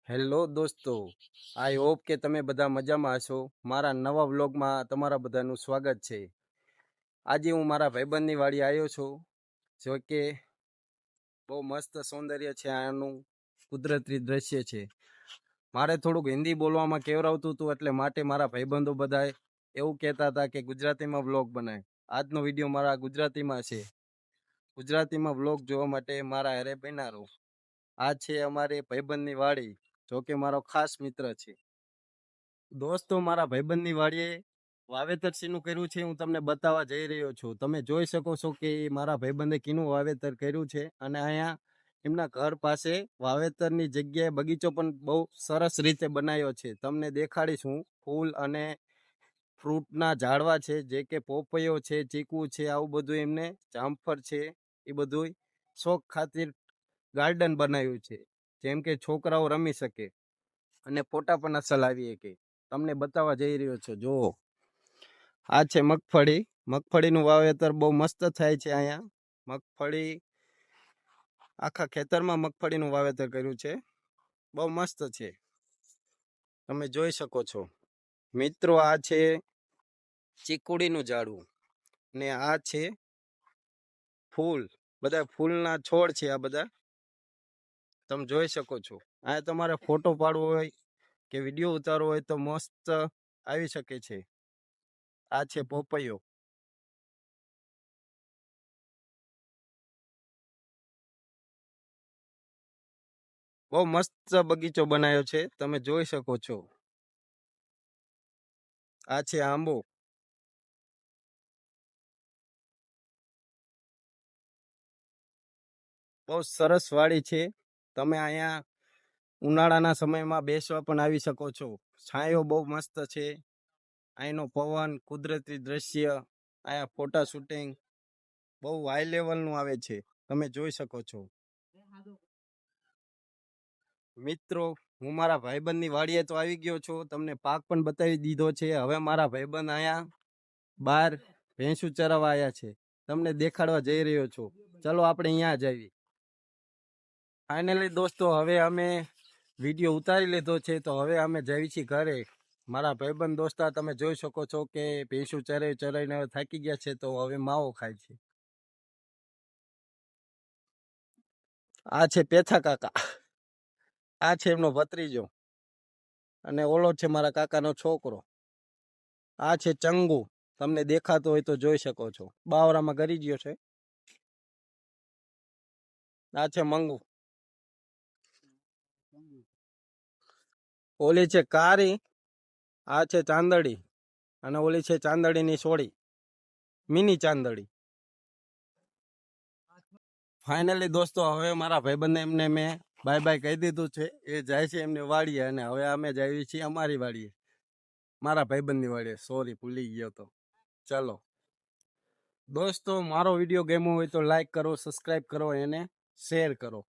Hello દોસ્તો, I hope કે તમે બધા મજામાં હશો. મારા નવા વ્લોગમાં તમારા બધાનું સ્વાગત છે. આજે હું મારા ભાઈબંધની વાડી આવ્યો છું. જો કે બહુ મસ્ત સૌંદર્ય છે, આનું કુદરતી દ્રશ્ય છે. મારે થોડુંક હિન્દી બોલવામાં કેવરાવતું હતું, એટલે માટે મારા ભાઈબંધો બધા એવું કહેતા હતા કે ગુજરાતીમાં વ્લોગ બનાય. આજનો વિડીયો મારા ગુજરાતીમાં છે. ગુજરાતીમાં વ્લોગ જોવા માટે મારા હારે બન્યા રહો. આ છે અમારે ભાઈબંધની વાડી, જો કે મારો ખાસ મિત્ર છે. દોસ્તો, મારા ભાઈબંધની વાડીએ વાવેતર શીનું કર્યું છે હું તમને બતાવવા જઈ રહ્યો છું. તમે જોઈ શકો છો કે મારા ભાઈબંધે કીનું વાવેતર કર્યું છે, અને અહીંયા એમના ઘર પાસે વાવેતરની જગ્યાએ બગીચો પણ બહુ સરસ રીતે બનાવ્યો છે. તમને દેખાડીશ હું. ફૂલ અને ફ્રૂટના ઝાડવા છે, જે કે પોપૈયો છે, ચીકુ છે, આવું બધું એમને જામફળ છે, એ બધું શોખ ખાतिर ગાર્ડન બનાવ્યું છે, જેમ કે છોકરાઓ રમી શકે અને ફોટા પણ અસલ આવી શકે. તમને બતાવવા જઈ રહ્યો છું. જુઓ, આ છે મગફળી. મગફળીનું વાવેતર બહુ મસ્ત થાય છે. અહીંયા મગફળી આખા ખેતરમાં મગફળીનું વાવેતર કર્યું છે. બહુ મસ્ત છે, તમે જોઈ શકો છો મિત્રો. આ છે ચીકુડીનું ઝાડવું, ને આ છે ફૂલ. બધા ફૂલના છોડ છે આ બધા, તમે જોઈ શકો છો. આ તમારે ફોટો પાડવો હોય કે વિડીયો ઉતારવો હોય તો મસ્ત આવી શકે છે. આ છે પોપૈયો. બહુ મસ્ત બગીચો બનાવ્યો છે, તમે જોઈ શકો છો. આ છે આંબો. બહુ સરસ વાડી છે. તમે અહીંયા ઉનાળાના સમયમાં બેસવા પણ આવી શકો છો. છાંયો બહુ મસ્ત છે. અહીંનો પવન, કુદરતી દ્રશ્ય, અહીંયા ફોટા શૂટિંગ બહુ હાઈ લેવલનું આવે છે, તમે જોઈ શકો છો. મિત્રો, હું મારા ભાઈબંધની વાડીએ તો આવી ગયો છું. તમને પાક પણ બતાવી દીધો છે. હવે મારા ભાઈબંધ અહીંયા બહાર ભેંસું ચરાવવા આવ્યા છે, તમને દેખાડવા જઈ રહ્યો છું. ચલો આપણે અહીંયા જ આવી. ફાઇનલી દોસ્તો, હવે અમે વિડીયો ઉતારી લીધો છે, તો હવે અમે જઈએ છીએ ઘરે. મારા ભાઈબંધ દોસ્તા તમે જોઈ શકો છો કે ભેંસું ચરાવીને હવે થાકી ગયા છે, તો હવે માવો ખાય છે. આ છે પેથા કાકા. આ છે એમનો ભત્રીજો, અને ઓલો છે મારા કાકાનો છોકરો. આ છે ચંગુ, તમને દેખાતો હોય તો જોઈ શકો છો. બાવરામાં ગરી ગયો છે. આ છે મંગુ. ઓલી છે કારી. આ છે ચાંદડી, અને ઓલી છે ચાંદડીની સોળી, મિની ચાંદડી. ફાઇનલી દોસ્તો, હવે મારા ભાઈબંધને એમને મેં બાય બાય કહી દીધું છે. એ જાય છે એમની વાડીએ, અને હવે અમે જઈએ છીએ અમારી વાડીએ, મારા ભાઈબંધની વાડીએ. સોરી, ભૂલી ગયો તો. ચલો દોસ્તો, મારો વિડીયો ગમ્યો હોય તો લાઈક કરો, સબસ્ક્રાઈબ કરો, એને શેર કરો.